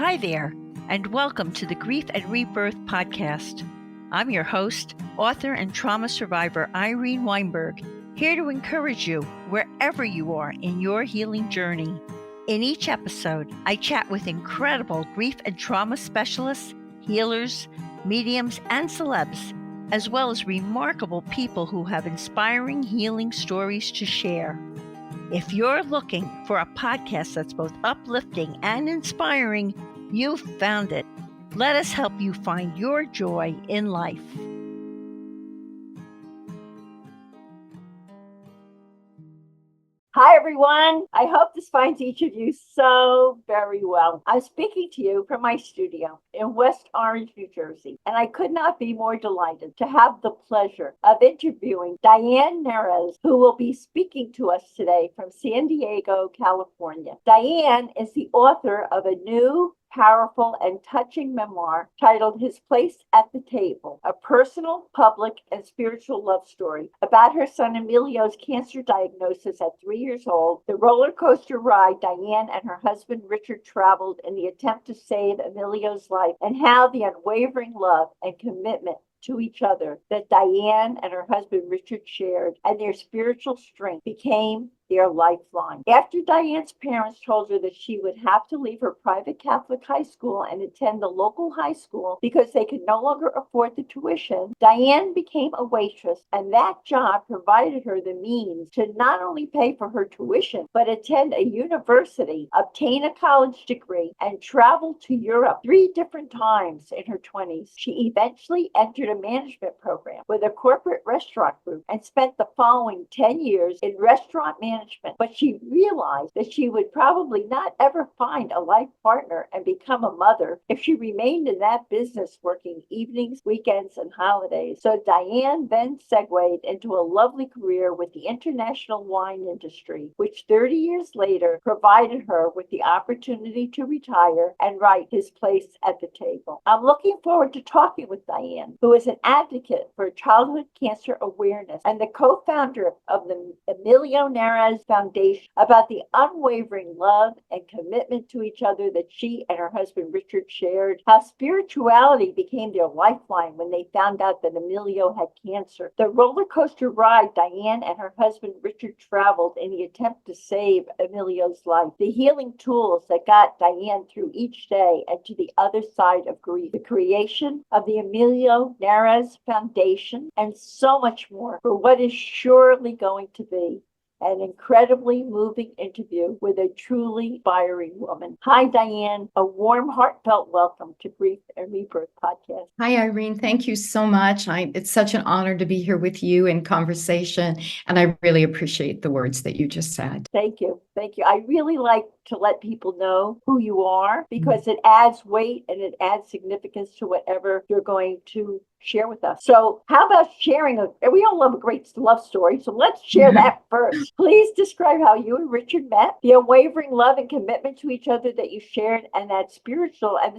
Hi there, and welcome to the Grief and Rebirth podcast. I'm your host, author and trauma survivor Irene Weinberg, here to encourage you wherever you are in your healing journey. In each episode, I chat with incredible grief and trauma specialists, healers, mediums, and celebs, as well as remarkable people who have inspiring healing stories to share. If you're looking for a podcast that's both uplifting and inspiring, you've found it. Let us help you find your joy in life. Hi, everyone. I hope this finds each of you so very well. I'm speaking to you from my studio in West Orange, New Jersey, and I could not be more delighted to have the pleasure of interviewing Diane Nares, who will be speaking to us today from San Diego, California. Diane is the author of a new, powerful and touching memoir titled His Place at the Table, a personal, public, and spiritual love story about her son Emilio's cancer diagnosis at 3 years old, the roller coaster ride Diane and her husband Richard traveled in the attempt to save Emilio's life, and how the unwavering love and commitment to each other that Diane and her husband Richard shared and their spiritual strength became their lifeline. After Diane's parents told her that she would have to leave her private Catholic high school and attend the local high school because they could no longer afford the tuition, Diane became a waitress, and that job provided her the means to not only pay for her tuition, but attend a university, obtain a college degree, and travel to Europe 3 different times in her 20s. She eventually entered a management program with a corporate restaurant group and spent the following 10 years in restaurant management. But she realized that she would probably not ever find a life partner and become a mother if she remained in that business working evenings, weekends, and holidays. So Diane then segued into a lovely career with the international wine industry, which 30 years later provided her with the opportunity to retire and write His Place at the Table. I'm looking forward to talking with Diane, who is an advocate for childhood cancer awareness and the co-founder of the Emilio Nares Foundation, about the unwavering love and commitment to each other that she and her husband Richard shared, how spirituality became their lifeline when they found out that Emilio had cancer, the roller coaster ride Diane and her husband Richard traveled in the attempt to save Emilio's life, the healing tools that got Diane through each day and to the other side of grief, the creation of the Emilio Nares Foundation, and so much more for what is surely going to be an incredibly moving interview with a truly inspiring woman. Hi, Diane. A warm, heartfelt welcome to Grief and Rebirth podcast. Hi, Irene. Thank you so much. It's such an honor to be here with you in conversation, and I really appreciate the words that you just said. Thank you. Thank you. I really like to let people know who you are because it adds weight and it adds significance to whatever you're going to share with us. So how about sharing we all love a great love story, so let's share that first. Please describe how you and Richard met, the unwavering love and commitment to each other that you shared, and the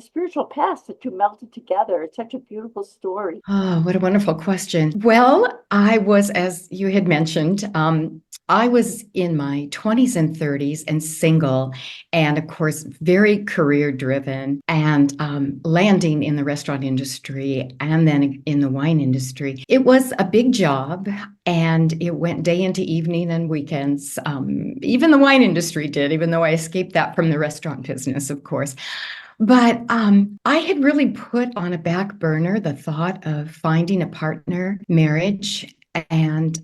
spiritual past that you melted together. It's such a beautiful story. Oh, what a wonderful question. Well, I was, as you had mentioned, I was in my 20s and 30s and single, and of course, very career driven, and landing in the restaurant industry and then in the wine industry. It was a big job, and it went day into evening and weekends. Even the wine industry did, even though I escaped that from the restaurant business, of course. But I had really put on a back burner the thought of finding a partner, marriage, and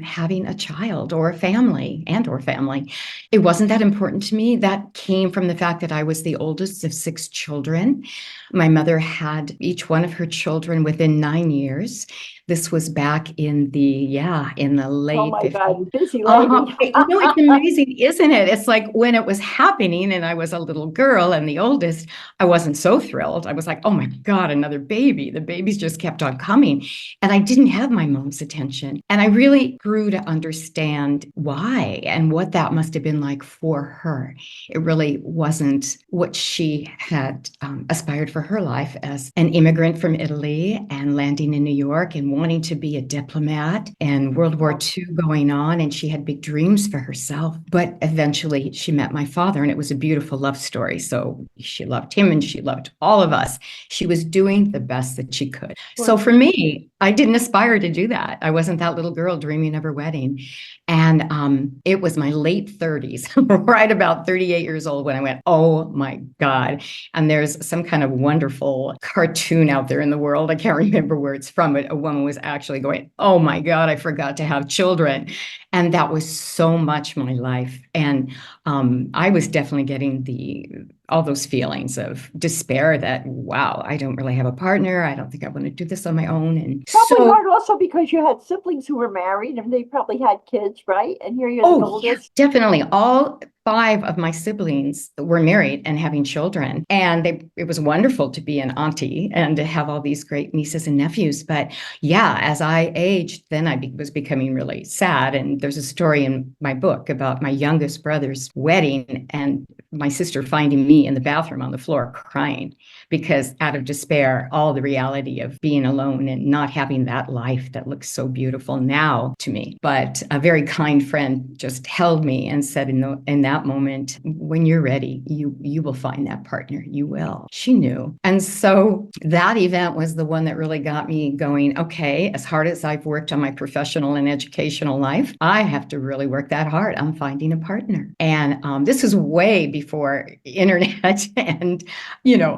having a child or a family. It wasn't that important to me. That came from the fact that I was the oldest of 6 children. My mother had each one of her children within 9 years. This was back in the late 50s. Oh my God, busy lady. It's amazing, isn't it? It's like when it was happening and I was a little girl and the oldest, I wasn't so thrilled. I was like, oh my God, another baby. The babies just kept on coming. And I didn't have my mom's attention mentioned. And I really grew to understand why and what that must have been like for her. It really wasn't what she had aspired for her life as an immigrant from Italy and landing in New York and wanting to be a diplomat, and World War II going on. And she had big dreams for herself. But eventually she met my father, and it was a beautiful love story. So she loved him and she loved all of us. She was doing the best that she could. So for me, I didn't aspire to do that. I wasn't that little girl dreaming of her wedding. And it was my late 30s, right about 38 years old, when I went, oh my God. And there's some kind of wonderful cartoon out there in the world. I can't remember where it's from, but a woman was actually going, oh my God, I forgot to have children. And that was so much my life. And I was definitely getting all those feelings of despair that, wow, I don't really have a partner. I don't think I want to do this on my own. And probably hard also because you had siblings who were married and they probably had kids, right? And here you're the oldest. Yeah, definitely. All 5 of my siblings were married and having children. And it was wonderful to be an auntie and to have all these great nieces and nephews. But yeah, as I aged, then I was becoming really sad. And there's a story in my book about my youngest brother's wedding and my sister finding me in the bathroom on the floor crying because out of despair, all the reality of being alone and not having that life that looks so beautiful now to me. But a very kind friend just held me and said, in that moment, when you're ready, you will find that partner. You will. She knew. And so that event was the one that really got me going, okay, as hard as I've worked on my professional and educational life, I have to really work that hard. I'm finding a partner. And this is way before internet and,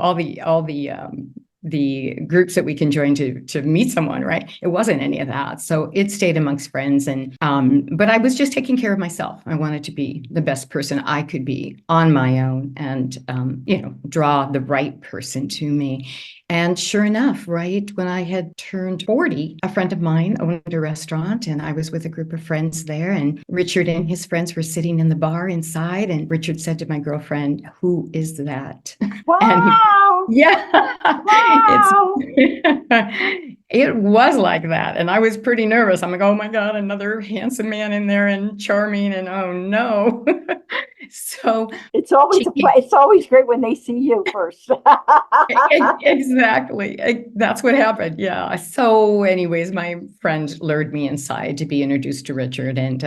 all the groups that we can join to meet someone, right? It wasn't any of that. So it stayed amongst friends. But I was just taking care of myself. I wanted to be the best person I could be on my own and, draw the right person to me. And sure enough, right when I had turned 40, a friend of mine owned a restaurant and I was with a group of friends there. And Richard and his friends were sitting in the bar inside. And Richard said to my girlfriend, "Who is that?" Wow. And yeah, wow. It was like that. And I was pretty nervous. I'm like, oh my God, another handsome man in there and charming. And oh no. So it's always great when they see you first. Exactly. That's what happened. Yeah. So anyways, my friend lured me inside to be introduced to Richard. And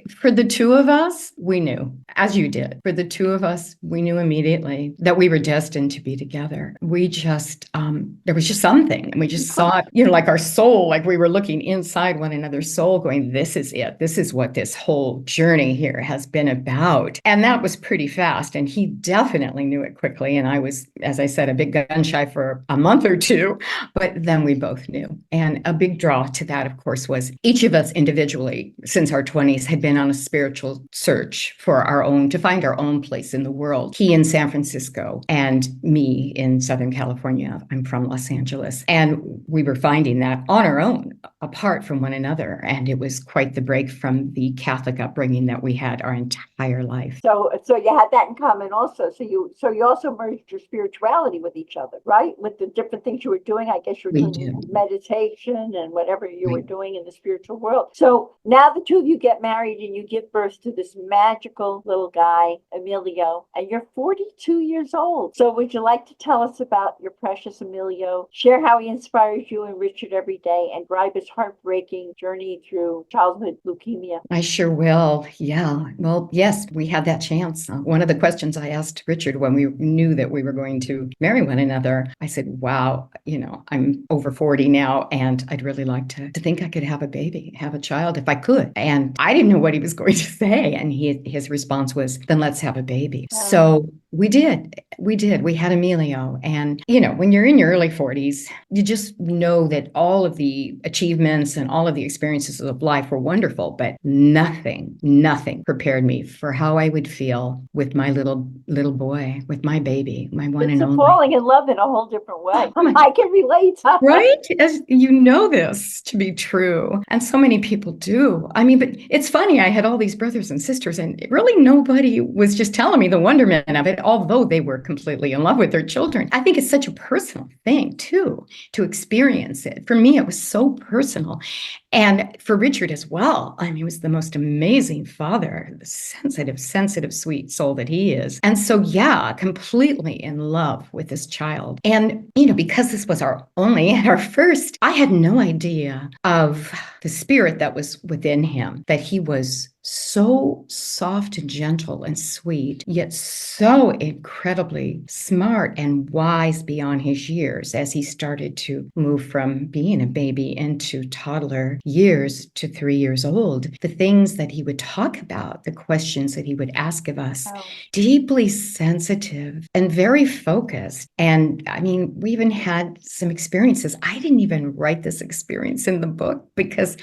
for the two of us, we knew, as you did, for the two of us, we knew immediately that we were destined to be together. We just, there was just something. And we just saw it, like our soul, like we were looking inside one another's soul going, this is it. This is what this whole journey here has been about. And that was pretty fast. And he definitely knew it quickly. And I was, as I said, a big gun shy for a month or two, but then we both knew. And a big draw to that, of course, was each of us individually, since our 20s, had been on a spiritual search to find our own place in the world. He in San Francisco and me in Southern California. I'm from Los Angeles. And we were finding that on our own, apart from one another. And it was quite the break from the Catholic upbringing that we had our entire life. So you had that in common also. So you also merged your spirituality with each other, right? With the different things you were doing. I guess you were doing meditation and whatever you were doing in the spiritual world. So now the two of you get married and you give birth to this magical little guy, Emilio, and you're 42 years old. So would you like to tell us about your precious Emilio, share how he inspires you and Richard every day, and drive his heartbreaking journey through childhood leukemia? I sure will. Yeah. Well, yes, we had that chance. One of the questions I asked Richard when we knew that we were going to marry one another, I said, wow, I'm over 40 now, and I'd really like to think I could have a baby, have a child if I could. And I didn't know what he was going to say. And his response was, then let's have a baby. Wow. So we did. We had Emilio. And, when you're in your early 40s, you just know that all of the achievements and all of the experiences of life were wonderful, but nothing prepared me for how I would feel with my little boy, with my baby, my one and only. Falling in love in a whole different way. I can relate. Right? As you know this to be true. And so many people do. I mean, but it's funny. I had all these brothers and sisters, and really nobody was just telling me the wonderment of it, although they were completely in love with their children. I think it's such a personal thing, too, to experience it. For me, it was so personal. And for Richard as well, I mean, he was the most amazing father, the sensitive, sweet soul that he is. And so, yeah, completely in love with this child. And, because this was our first, I had no idea of the spirit that was within him, that he was so soft and gentle and sweet, yet so incredibly smart and wise beyond his years as he started to move from being a baby into toddler years to 3 years old. The things that he would talk about, the questions that he would ask of us, deeply sensitive and very focused. And I mean, we even had some experiences. I didn't even write this experience in the book because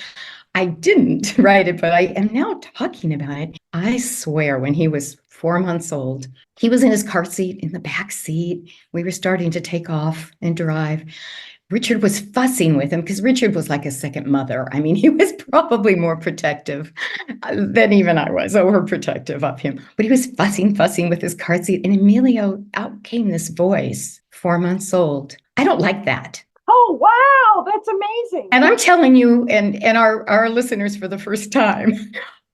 I didn't write it, but I am now talking about it. I swear, when he was 4 months old, he was in his car seat in the back seat. We were starting to take off and drive. Richard was fussing with him because Richard was like a second mother. I mean, he was probably more protective than even I was, overprotective of him. But he was fussing with his car seat. And Emilio, out came this voice, 4 months old. I don't like that. Oh, wow. That's amazing. And I'm telling you and our listeners for the first time,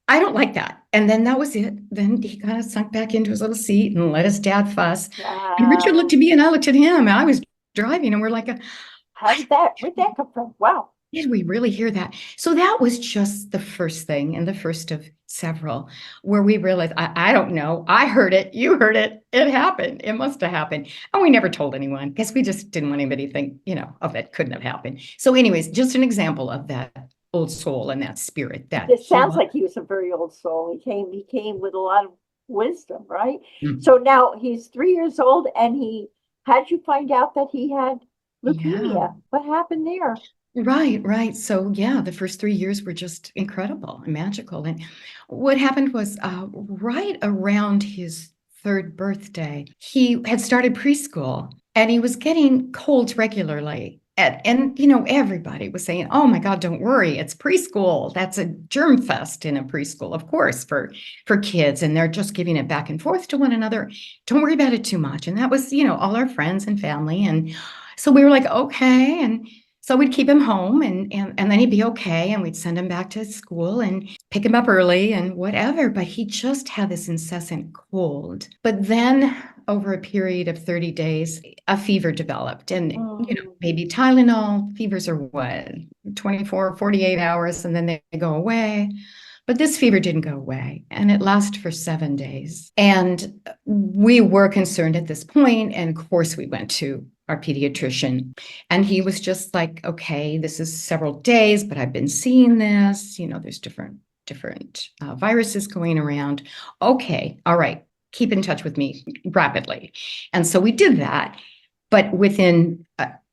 I don't like that. And then that was it. Then he kind of sunk back into his little seat and let his dad fuss. Wow. And Richard looked at me and I looked at him. And I was driving and we're like, where'd that come from? Wow. Did we really hear that? So that was just the first thing, and the first of several, where we realized, I don't know. I heard it. You heard it. It happened. It must have happened. And we never told anyone because we just didn't want anybody to think, of it couldn't have happened. So anyways, just an example of that old soul and that spirit. It sounds like he was a very old soul. He came with a lot of wisdom, right? Mm-hmm. So now he's 3 years old, and how'd you find out that he had leukemia? Yeah. What happened there? Right. So yeah, the first 3 years were just incredible and magical. And what happened was right around his third birthday, he had started preschool and he was getting colds regularly. And everybody was saying, oh my God, don't worry, it's preschool. That's a germ fest in a preschool, of course, for kids. And they're just giving it back and forth to one another. Don't worry about it too much. And that was, all our friends and family. And so we were like, okay. And so we'd keep him home and then he'd be okay. And we'd send him back to school and pick him up early and whatever. But he just had this incessant cold. But then over a period of 30 days, a fever developed. And, maybe Tylenol, fevers are what, 24, 48 hours, and then they go away. But this fever didn't go away, and it lasted for 7 days. And we were concerned at this point, and of course we went to our pediatrician, and he was just like, okay, this is several days, but I've been seeing this, there's different viruses going around. Okay, all right, keep in touch with me rapidly. And so we did that, but within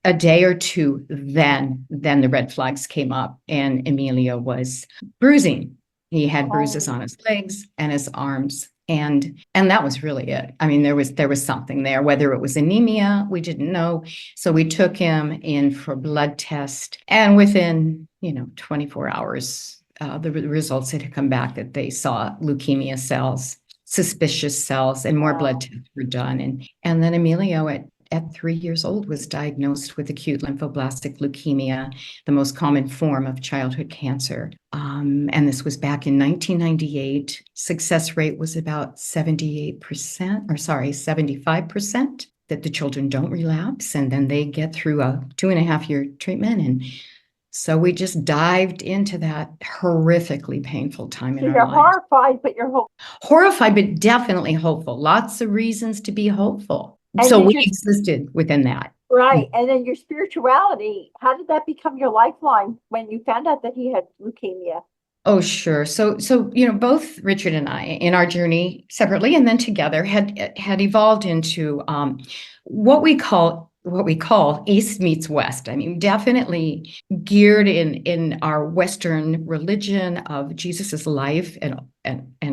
a day or two, then the red flags came up, and Emilio was bruising. He had bruises on his legs and his arms. And that was really it. I mean, there was something there, whether it was anemia, we didn't know. So we took him in for blood test, and within, 24 hours, the results had come back that they saw leukemia cells, suspicious cells, and more blood tests were done. And then Emilio at 3 years old was diagnosed with acute lymphoblastic leukemia, the most common form of childhood cancer. And this was back in 1998. Success rate was about 75%, that the children don't relapse. And then they get through a 2.5-year treatment. And so we just dived into that horrifically painful time in our lives. You're horrified, but you're hopeful. Horrified, but definitely hopeful. Lots of reasons to be hopeful. And so we existed within that. Right. And then your spirituality, how did that become your lifeline when you found out that he had leukemia? Oh, sure. So both Richard and I, in our journey separately and then together, had evolved into what we call East meets West. I mean, definitely geared in our Western religion of Jesus's life and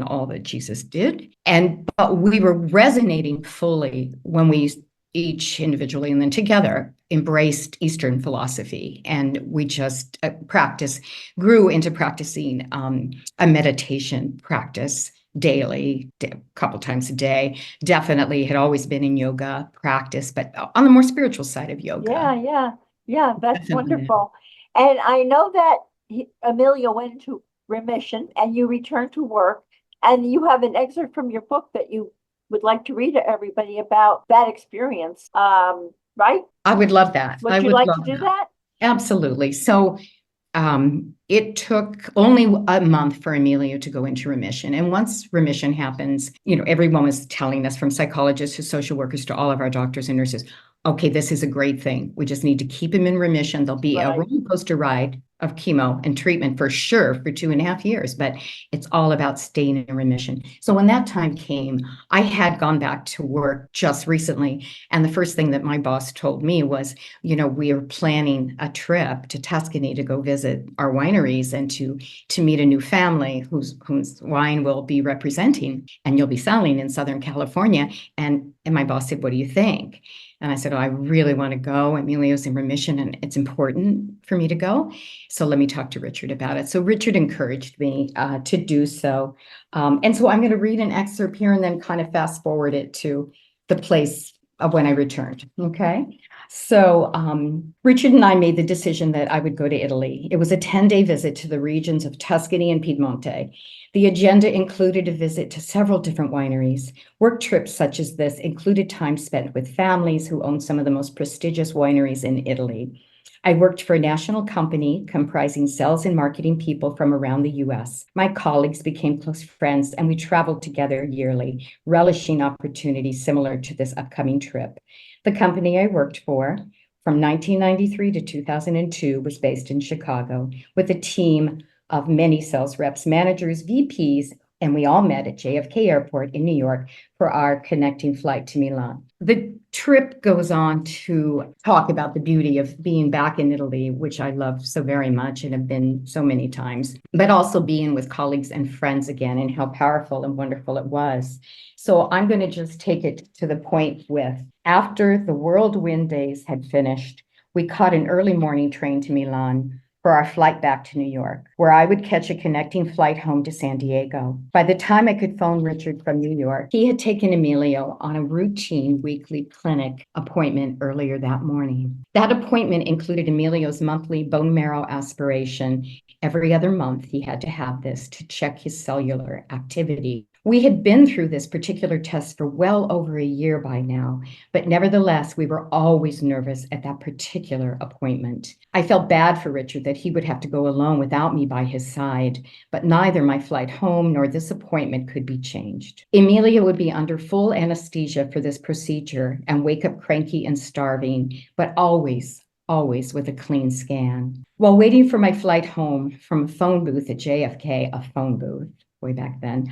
all that Jesus did. But we were resonating fully when we each individually and then together embraced Eastern philosophy. And we just grew into practicing a meditation practice daily, a couple times a day. Definitely had always been in yoga practice, but on the more spiritual side of yoga. Yeah. That's definitely wonderful. And I know that Emilio went into remission and you returned to work. And you have an excerpt from your book that you would like to read to everybody about that experience. Right? I would love that. I Would you would like love to do that. that? Absolutely. So it took only a month for Emilio to go into remission. And once remission happens, everyone was telling us, from psychologists to social workers to all of our doctors and nurses, okay, this is a great thing. We just need to keep him in remission. There'll be a Right. roller coaster ride of chemo and treatment for sure for 2.5 years, but it's all about staying in remission. So when that time came, I had gone back to work just recently. And the first thing that my boss told me was, we are planning a trip to Tuscany to go visit our wineries and to meet a new family whose wine we'll be representing and you'll be selling in Southern California. And my boss said, what do you think? And I said, I really want to go. Emilio's in remission and it's important for me to go. So let me talk to Richard about it. So Richard encouraged me to do so. And so I'm going to read an excerpt here and then kind of fast forward it to the place of when I returned. Okay. So Richard and I made the decision that I would go to Italy. It was a 10-day visit to the regions of Tuscany and Piedmonte. The agenda included a visit to several different wineries. Work trips such as this included time spent with families who own some of the most prestigious wineries in Italy. I worked for a national company comprising sales and marketing people from around the US. My colleagues became close friends and we traveled together yearly, relishing opportunities similar to this upcoming trip. The company I worked for from 1993 to 2002 was based in Chicago with a team of many sales reps, managers, VPs, and we all met at JFK Airport in New York for our connecting flight to Milan. The trip goes on to talk about the beauty of being back in Italy, which I love so very much and have been so many times, but also being with colleagues and friends again and how powerful and wonderful it was. So I'm going to just take it to the point with, after the whirlwind days had finished, we caught an early morning train to Milan for our flight back to New York, where I would catch a connecting flight home to San Diego. By the time I could phone Richard from New York, he had taken Emilio on a routine weekly clinic appointment earlier that morning. That appointment included Emilio's monthly bone marrow aspiration. Every other month, he had to have this to check his cellular activity. We had been through this particular test for well over a year by now, but nevertheless, we were always nervous at that particular appointment. I felt bad for Richard that he would have to go alone without me by his side, but neither my flight home nor this appointment could be changed. Emilio would be under full anesthesia for this procedure and wake up cranky and starving, but always with a clean scan. While waiting for my flight home from a phone booth at JFK, a phone booth, way back then,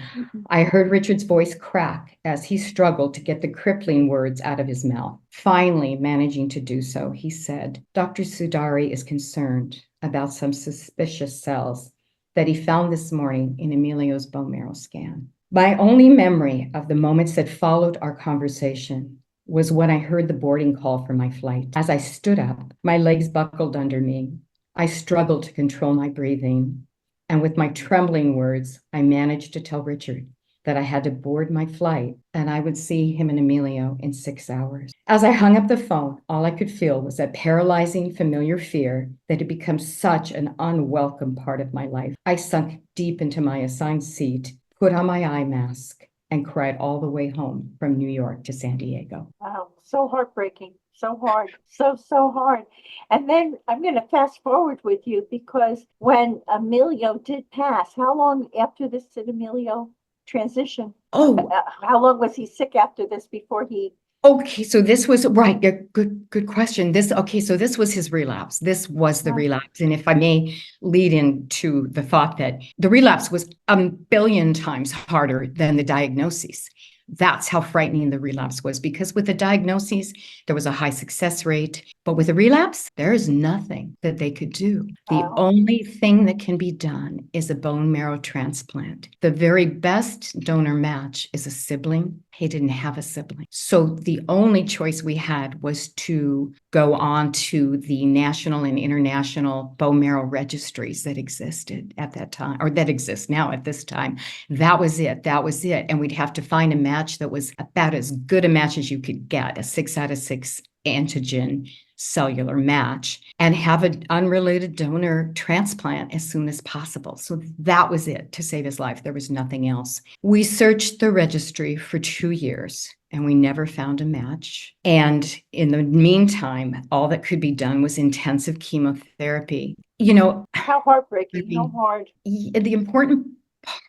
I heard Richard's voice crack as he struggled to get the crippling words out of his mouth. Finally, managing to do so, he said, Dr. Sudari is concerned about some suspicious cells that he found this morning in Emilio's bone marrow scan. My only memory of the moments that followed our conversation was when I heard the boarding call for my flight. As I stood up, my legs buckled under me. I struggled to control my breathing. And with my trembling words, I managed to tell Richard that I had to board my flight and I would see him and Emilio in 6 hours. As I hung up the phone, all I could feel was that paralyzing familiar fear that had become such an unwelcome part of my life. I sunk deep into my assigned seat, put on my eye mask, and cried all the way home from New York to San Diego. Wow, so heartbreaking, so hard, so hard. And then I'm going to fast forward with you because when Emilio did pass, how long after this did Emilio transition? Oh, How long was he sick after this before he? okay, so this was right. Good question. So this was his relapse. This was the relapse. And if I may lead into the thought that the relapse was a billion times harder than the diagnosis. That's how frightening the relapse was, because with the diagnoses, there was a high success rate. But with a relapse, there is nothing that they could do. The only thing that can be done is a bone marrow transplant. The very best donor match is a sibling. He didn't have a sibling. So the only choice we had was to go on to the national and international bone marrow registries that existed at that time, or that exist now at this time. That was it. And we'd have to find a match that was about as good a match as you could get, a 6 out of 6 antigen cellular match and have an unrelated donor transplant as soon as possible. So that was it to save his life. There was nothing else. We searched the registry for 2 years and we never found a match. And in the meantime, all that could be done was intensive chemotherapy. How heartbreaking, how hard. The important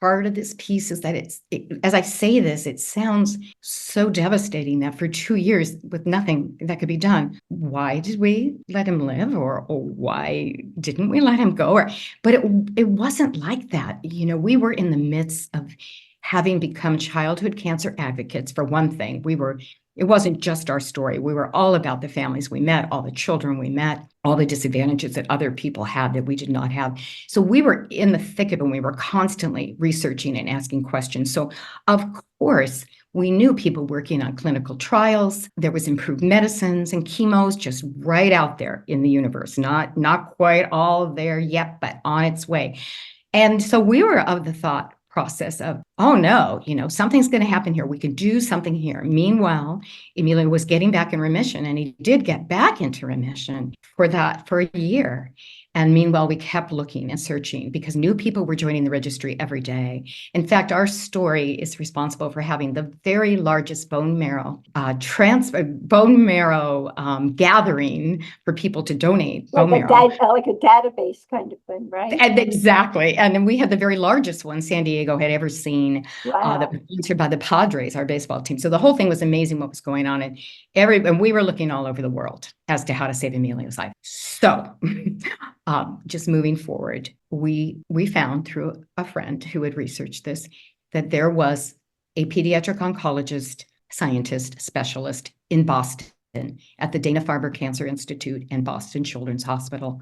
part of this piece is that as I say this, it sounds so devastating that for 2 years with nothing that could be done, why did we let him live, or why didn't we let him go? But it wasn't like that. We were in the midst of having become childhood cancer advocates. For one thing, it wasn't just our story. We were all about the families we met, all the children we met, all the disadvantages that other people had that we did not have. So we were in the thick of it, and we were constantly researching and asking questions. So of course, we knew people working on clinical trials. There was improved medicines and chemos just right out there in the universe, not quite all there yet, but on its way. And so we were of the thought process of, oh no, something's going to happen here. We could do something here. Meanwhile, Emilio was getting back in remission, and he did get back into remission for a year. And meanwhile, we kept looking and searching because new people were joining the registry every day. In fact, our story is responsible for having the very largest bone marrow gathering for people to donate bone marrow. Like a database kind of thing, right? And exactly. And then we had the very largest one San Diego had ever seen. Wow. That was sponsored by the Padres, our baseball team. So the whole thing was amazing what was going on. And we were looking all over the world as to how to save Emilio's life. So just moving forward, we found through a friend who had researched this that there was a pediatric oncologist, scientist, specialist in Boston at the Dana-Farber Cancer Institute and Boston Children's Hospital.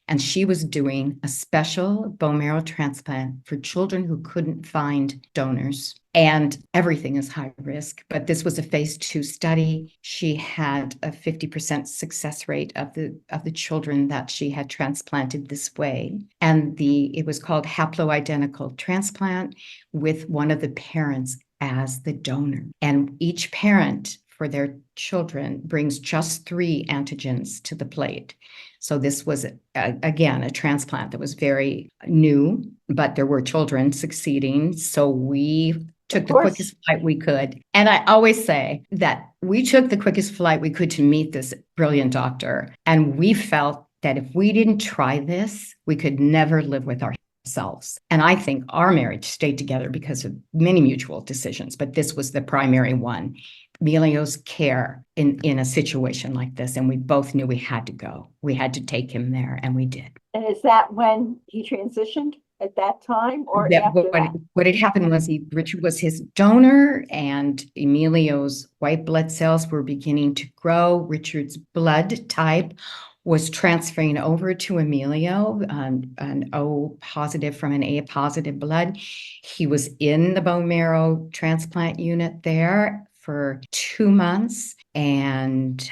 And she was doing a special bone marrow transplant for children who couldn't find donors. And everything is high risk, but this was a phase 2 study. She had a 50% success rate of the children that she had transplanted this way. And it was called haploidentical transplant with one of the parents as the donor. And each parent for their children brings just 3 antigens to the plate. So this was, again, a transplant that was very new, but there were children succeeding. So we took the quickest flight we could. And I always say that we took the quickest flight we could to meet this brilliant doctor. And we felt that if we didn't try this, we could never live with ourselves. And I think our marriage stayed together because of many mutual decisions, but this was the primary one. Emilio's care in a situation like this. And we both knew we had to go. We had to take him there, and we did. And is that when he transitioned? At that time, or after that? What had happened was Richard was his donor, and Emilio's white blood cells were beginning to grow. Richard's blood type was transferring over to Emilio, an O positive from an A positive blood. He was in the bone marrow transplant unit there for 2 months, and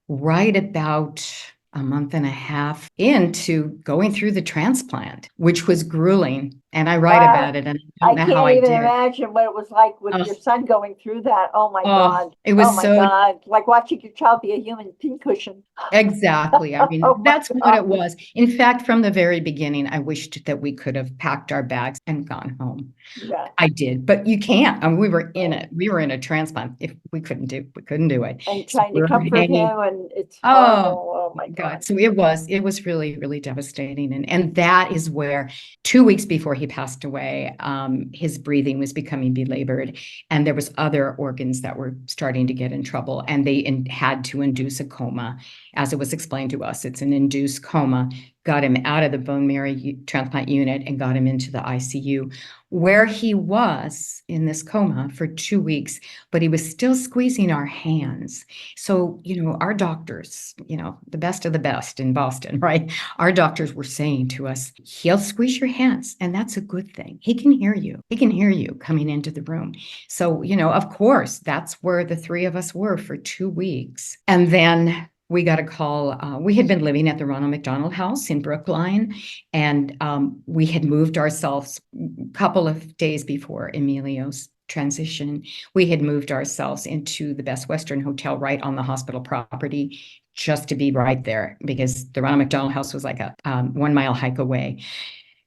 right about a month and a half into going through the transplant, which was grueling. And I write about it, and I don't know how I did. I can't even imagine what it was like with your son going through that. Oh my God. It was God. Like watching your child be a human pincushion. Exactly. I mean, that's what it was. In fact, from the very beginning, I wished that we could have packed our bags and gone home. Yeah. I did, but you can't. We were in it. We were in a transplant. If we couldn't do it. And trying to comfort him, and it's oh my God. So it was really, really devastating. And that is where 2 weeks before he passed away, his breathing was becoming belabored, and there was other organs that were starting to get in trouble, and they had to induce a coma. As it was explained to us, it's an induced coma, got him out of the bone marrow transplant unit and got him into the ICU, where he was in this coma for 2 weeks, but he was still squeezing our hands. So, our doctors, the best of the best in Boston, right? Our doctors were saying to us, he'll squeeze your hands, and that's a good thing. He can hear you. He can hear you coming into the room. So, of course, that's where the 3 of us were for 2 weeks. And then we got a call. We had been living at the Ronald McDonald House in Brookline, and we had moved ourselves a couple of days before Emilio's transition. We had moved ourselves into the Best Western Hotel right on the hospital property, just to be right there, because the Ronald McDonald House was like a 1 mile hike away.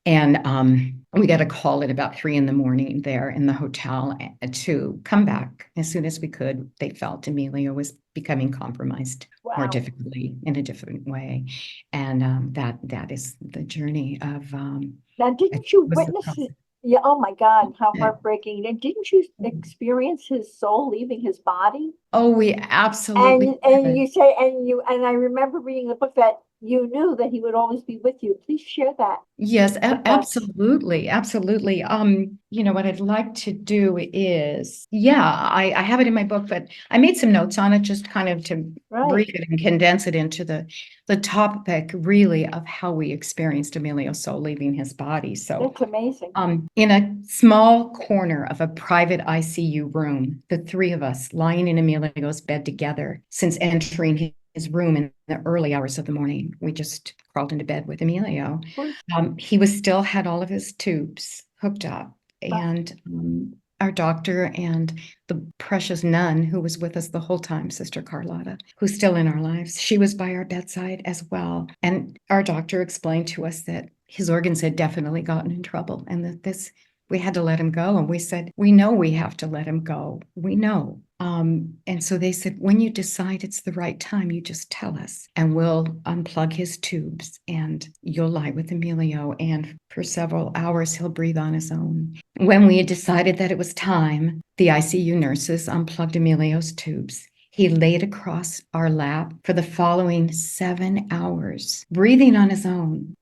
And we got a call at about 3 a.m. there in the hotel to come back as soon as we could. They felt Emilio was becoming compromised more difficultly in a different way. And that is the journey of. Now, didn't you witness it? Yeah. Oh my God, how heartbreaking. And didn't you experience his soul leaving his body? Oh, we absolutely. And you say, and I remember reading the book that you knew that he would always be with you. Please share that. Yes, absolutely. Absolutely. What I'd like to do is, I have it in my book, but I made some notes on it just kind of to brief it and condense it into the topic really of how we experienced Emilio's soul leaving his body. So that's amazing. In a small corner of a private ICU room, the three of us lying in Emilio's bed together since entering his room in the early hours of the morning. We just crawled into bed with Emilio. He still had all of his tubes hooked up, and our doctor and the precious nun who was with us the whole time, Sister Carlotta, who's still in our lives, she was by our bedside as well. And our doctor explained to us that his organs had definitely gotten in trouble and that we had to let him go. And we said, we know we have to let him go. We know. And so they said, when you decide it's the right time, you just tell us and we'll unplug his tubes and you'll lie with Emilio. And for several hours, he'll breathe on his own. When we had decided that it was time, the ICU nurses unplugged Emilio's tubes. He laid across our lap for the following 7 hours, breathing on his own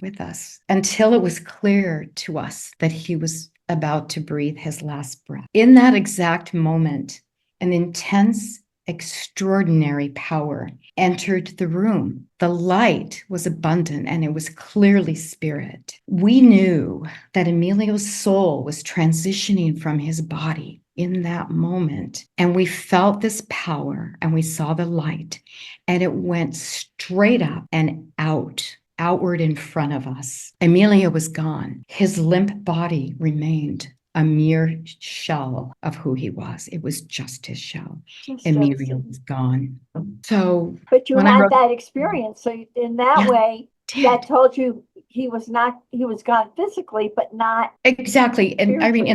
with us until it was clear to us that he was about to breathe his last breath. In that exact moment, an intense, extraordinary power entered the room. The light was abundant and it was clearly spirit. We knew that Emilio's soul was transitioning from his body in that moment. And we felt this power and we saw the light and it went straight up and outward in front of us. Emilio was gone. His limp body remained a mere shell of who he was. It was just his shell. Emilio was gone. So, but you had that experience. So in that way, that told you he was gone physically, but not exactly. And I mean,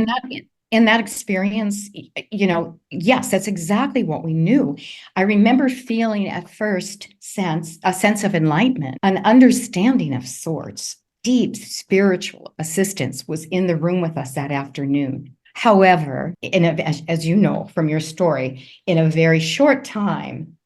in that experience, yes, that's exactly what we knew. I remember feeling at first a sense of enlightenment, an understanding of sorts. Deep spiritual assistance was in the room with us that afternoon. However, as you know from your story, in a very short time,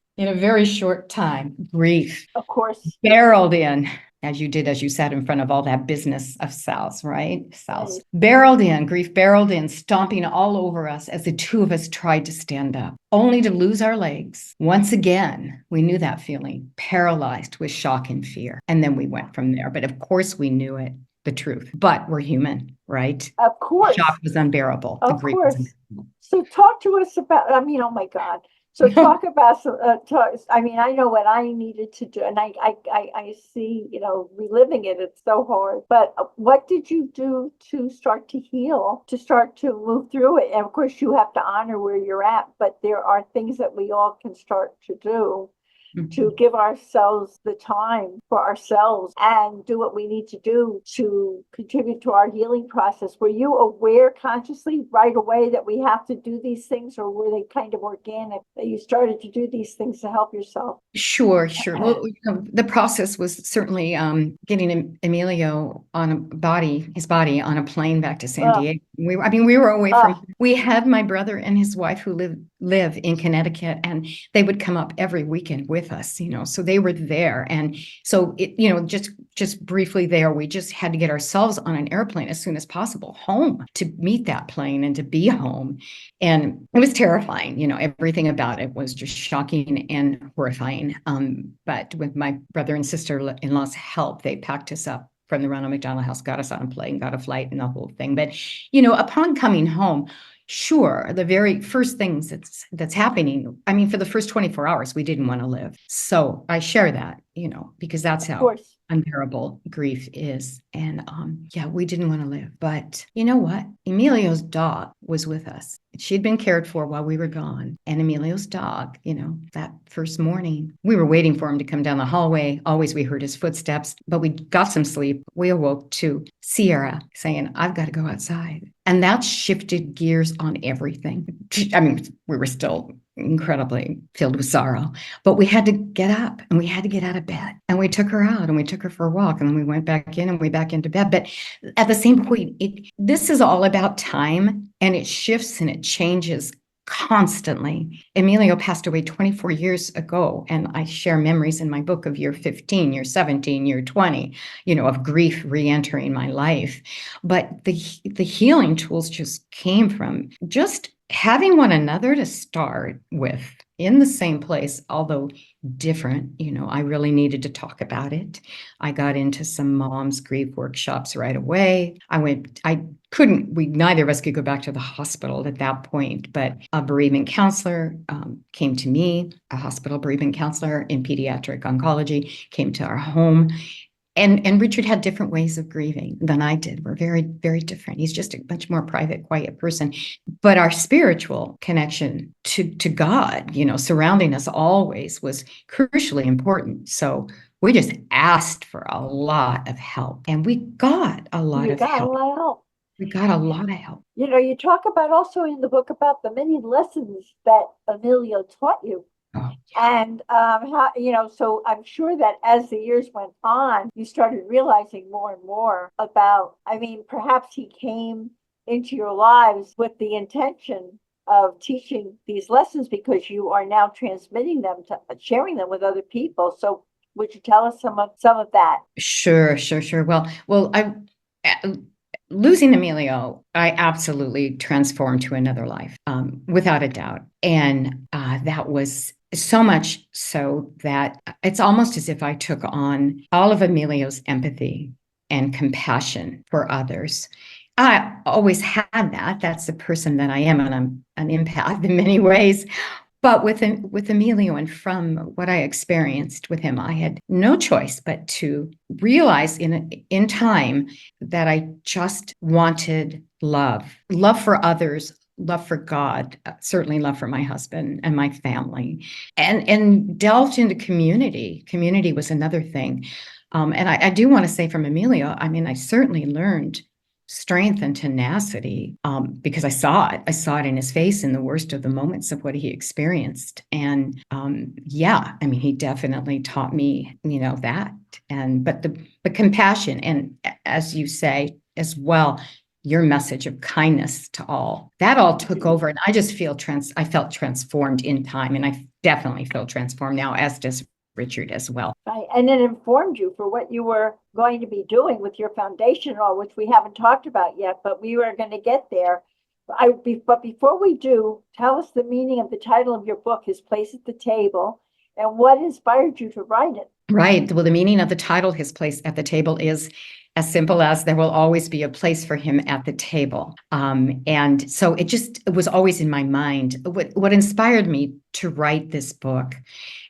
grief, of course, barreled in. As you sat in front of all that business of Sal's, right? Sal's grief barreled in, stomping all over us as the two of us tried to stand up, only to lose our legs. Once again, we knew that feeling, paralyzed with shock and fear. And then we went from there. But of course we knew it, the truth. But we're human, right? Of course. Shock was unbearable. Of course. So talk to us about, oh my God. So talk about I know what I needed to do, and I see, reliving it, it's so hard. But what did you do to start to heal, to start to move through it? And of course, you have to honor where you're at, but there are things that we all can start to do to give ourselves the time for ourselves and do what we need to do to contribute to our healing process. Were you aware consciously right away that we have to do these things, or were they kind of organic that you started to do these things to help yourself? Sure. Well, the process was certainly getting Emilio his body on a plane back to San Diego. We were away from. We had my brother and his wife who live in Connecticut, and they would come up every weekend with us. So they were there, and so just briefly there, we just had to get ourselves on an airplane as soon as possible home to meet that plane and to be home, and it was terrifying. Everything about it was just shocking and horrifying. But with my brother and sister-in-law's help, they packed us up from the Ronald McDonald House, got us on a plane, got a flight and the whole thing. But, upon coming home, Sure, the very first things that's happening. I mean, for the first 24 hours, we didn't want to live. So I share that, because that's Of how course. unbearable grief is. And yeah, we didn't want to live. But you know what? Emilio's dog was with us. She'd been cared for while we were gone. And Emilio's dog, that first morning, we were waiting for him to come down the hallway. Always we heard his footsteps, but we got some sleep. We awoke to Sierra saying, I've got to go outside. And that shifted gears on everything. I mean, we were still incredibly filled with sorrow, but we had to get up and we had to get out of bed. And we took her out and we took her for a walk and then we went back in and we back into bed. But at the same point, this is all about time, and it shifts and it changes constantly. Emilio passed away 24 years ago, and I share memories in my book of year 15, year 17, year 20, of grief re-entering my life. But the healing tools just came from just having one another to start with in the same place, although different. I really needed to talk about it. I got into some mom's grief workshops right away. Neither of us could go back to the hospital at that point, but a bereavement counselor came to me, a hospital bereavement counselor in pediatric oncology came to our home. And Richard had different ways of grieving than I did. We're very, very different. He's just a much more private, quiet person. But our spiritual connection to God, surrounding us always was crucially important. So we just asked for a lot of help, and we got a lot of help. A lot of help. We got a lot of help. You talk about also in the book about the many lessons that Emilio taught you. Oh, yeah. And how, so I'm sure that as the years went on, you started realizing more and more about, perhaps he came into your lives with the intention of teaching these lessons because you are now transmitting them sharing them with other people. So would you tell us some of that? Sure. Well, losing Emilio, I absolutely transformed to another life, without a doubt. And that was so much so that it's almost as if I took on all of Emilio's empathy and compassion for others. I always had that. That's the person that I am, and I'm an empath in many ways. But with Emilio, and from what I experienced with him, I had no choice but to realize in time that I just wanted love for others, love for God, certainly love for my husband and my family, and delved into community. Community was another thing. And I do want to say from Emilio, I certainly learned strength and tenacity, because I saw it in his face in the worst of the moments of what he experienced. And he definitely taught me, that. But the compassion, and as you say as well, your message of kindness to all, that all took over. And I just I felt transformed in time, and I definitely feel transformed now, as does Richard as well. Right. And it informed you for what you were going to be doing with your foundation, or which we haven't talked about yet, but we were going to get there. But before we do, tell us the meaning of the title of your book, His Place at the Table, and what inspired you to write it. Right. Well, the meaning of the title, His Place at the Table, is as simple as there will always be a place for him at the table. And so it was always in my mind. What inspired me to write this book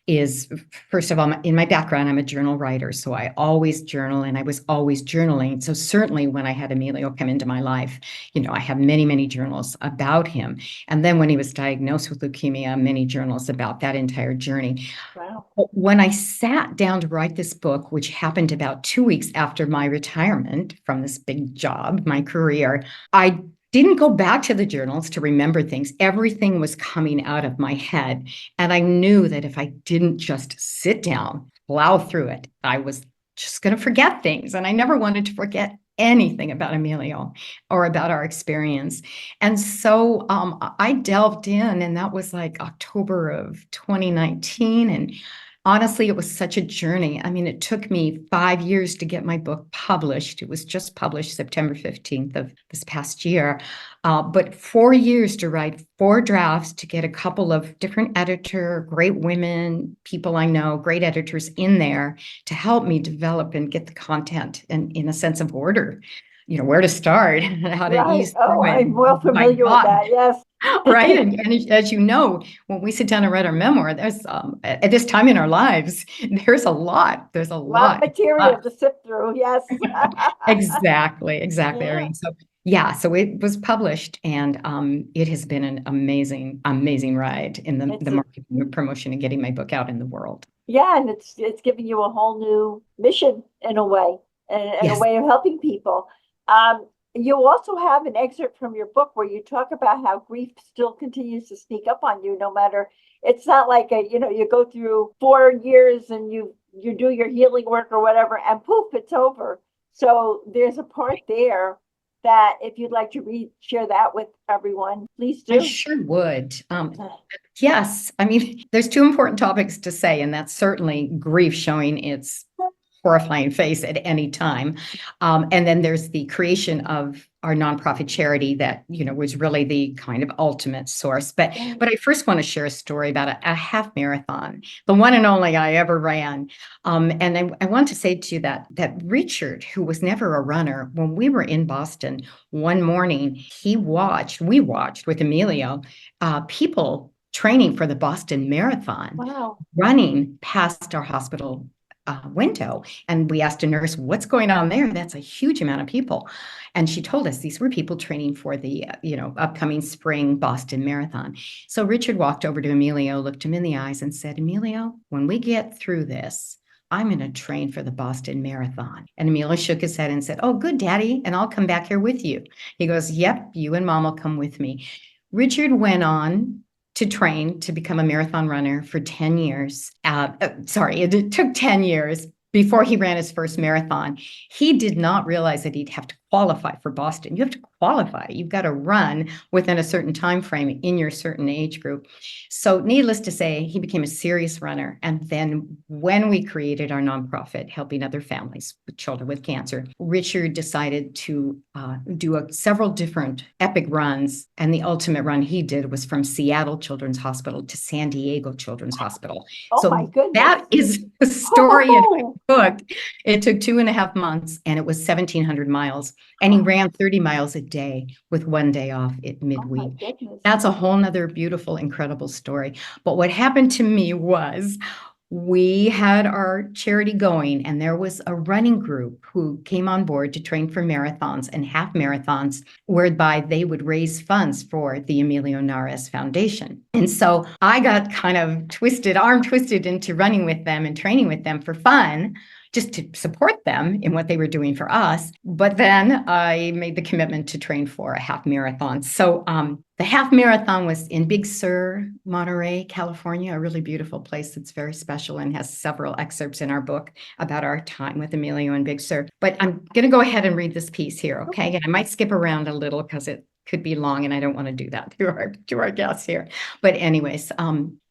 is, first of all, in my background, I'm a journal writer. So I always journal, and I was always journaling. So certainly when I had Emilio come into my life, I have many, many journals about him. And then when he was diagnosed with leukemia, many journals about that entire journey. Wow. When I sat down to write this book, which happened about 2 weeks after my retirement from this big job, my career, I didn't go back to the journals to remember things. Everything was coming out of my head. And I knew that if I didn't just sit down, plow through it, I was just going to forget things. And I never wanted to forget anything about Emilio or about our experience. And so I delved in, and that was like October of 2019. And honestly, it was such a journey. It took me 5 years to get my book published. It was just published September 15th of this past year. But 4 years to write 4 drafts, to get a couple of different great women, people I know, great editors in there to help me develop and get the content in a sense of order. where to start, how to Right. ease Oh, through it. I'm well My familiar with God. that. Yes. Right. And as you know, when we sit down and write our memoir, there's at this time in our lives, there's a lot. There's a A lot of lot. material to sift through. Yes. Exactly, Yeah. Irene. So yeah, so it was published, and it has been an amazing, amazing ride in the It's a, marketing and promotion and getting my book out in the world. yeah, and it's giving you a whole new mission in a way, and a Yes. way of helping people. Um, you also have an excerpt from your book where you talk about how grief still continues to sneak up on you, no matter. It's not like you go through 4 years and you do your healing work or whatever, and poof, it's over. So there's a part there that if you'd like to share that with everyone, please I do. sure would. Yes, I mean, there's two important topics to say, and that's certainly grief showing its horrifying face at any time. And then there's the creation of our nonprofit charity that, was really the kind of ultimate source. But I first want to share a story about a half marathon, the one and only I ever ran. And I want to say to you that Richard, who was never a runner, when we were in Boston one morning, we watched with Emilio, people training for the Boston Marathon, Wow. running past our hospital window. And we asked a nurse, what's going on there? That's a huge amount of people. And she told us these were people training for the, upcoming spring Boston Marathon. So Richard walked over to Emilio, looked him in the eyes and said, Emilio, when we get through this, I'm going to train for the Boston Marathon. And Emilio shook his head and said, oh, good, Daddy. And I'll come back here with you. He goes, yep, you and Mom will come with me. Richard went on to train to become a marathon runner for 10 years. It took 10 years before he ran his first marathon. He did not realize that he'd have to qualify for Boston. You have to qualify. You've got to run within a certain time frame in your certain age group. So needless to say, he became a serious runner. And then when we created our nonprofit, helping other families with children with cancer, Richard decided to do several different epic runs. And the ultimate run he did was from Seattle Children's Hospital to San Diego Children's Hospital. Oh my So goodness. that is a story in my book. It took 2.5 months, and it was 1,700 miles. And he ran 30 miles a day with one day off at midweek. Oh my goodness. That's a whole nother beautiful, incredible story. But what happened to me was we had our charity going, and there was a running group who came on board to train for marathons and half marathons, whereby they would raise funds for the Emilio Nares Foundation. And so I got kind of arm twisted into running with them and training with them for fun, just to support them in what they were doing for us. But then I made the commitment to train for a half marathon. So the half marathon was in Big Sur, Monterey, California, a really beautiful place that's very special and has several excerpts in our book about our time with Emilio and Big Sur. But I'm going to go ahead and read this piece here, okay? And I might skip around a little because it could be long, and I don't want to do that to our guests here. But anyways,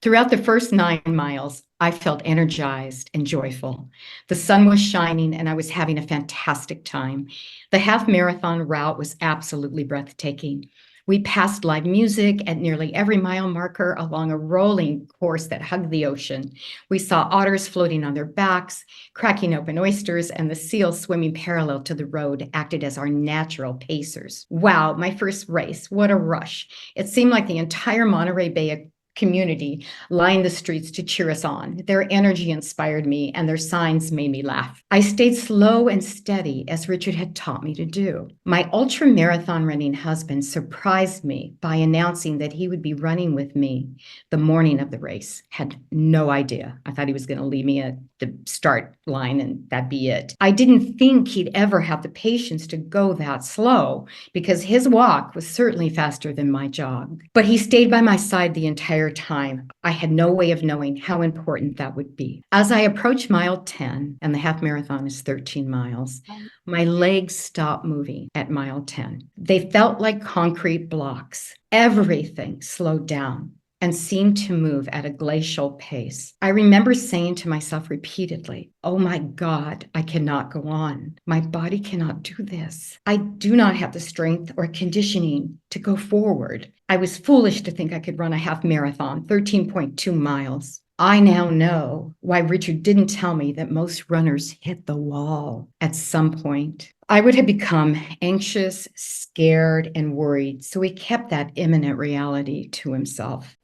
throughout the first 9 miles, I felt energized and joyful. The sun was shining, and I was having a fantastic time. The half marathon route was absolutely breathtaking. We passed live music at nearly every mile marker along a rolling course that hugged the ocean. We saw otters floating on their backs, cracking open oysters, and the seals swimming parallel to the road acted as our natural pacers. Wow, my first race, what a rush. It seemed like the entire Monterey Bay community lined the streets to cheer us on. Their energy inspired me, and their signs made me laugh. I stayed slow and steady, as Richard had taught me to do. My ultra marathon running husband surprised me by announcing that he would be running with me the morning of the race. Had no idea. I thought he was going to leave me at the start line and that'd be it. I didn't think he'd ever have the patience to go that slow, because his walk was certainly faster than my jog. But he stayed by my side the entire time. I had no way of knowing how important that would be. As I approached mile 10, and the half marathon is 13 miles, my legs stopped moving at mile 10. They felt like concrete blocks. Everything slowed down and seemed to move at a glacial pace. I remember saying to myself repeatedly, oh my God, I cannot go on. My body cannot do this. I do not have the strength or conditioning to go forward. I was foolish to think I could run a half marathon, 13.2 miles. I now know why Richard didn't tell me that most runners hit the wall at some point. I would have become anxious, scared, and worried. So he kept that imminent reality to himself.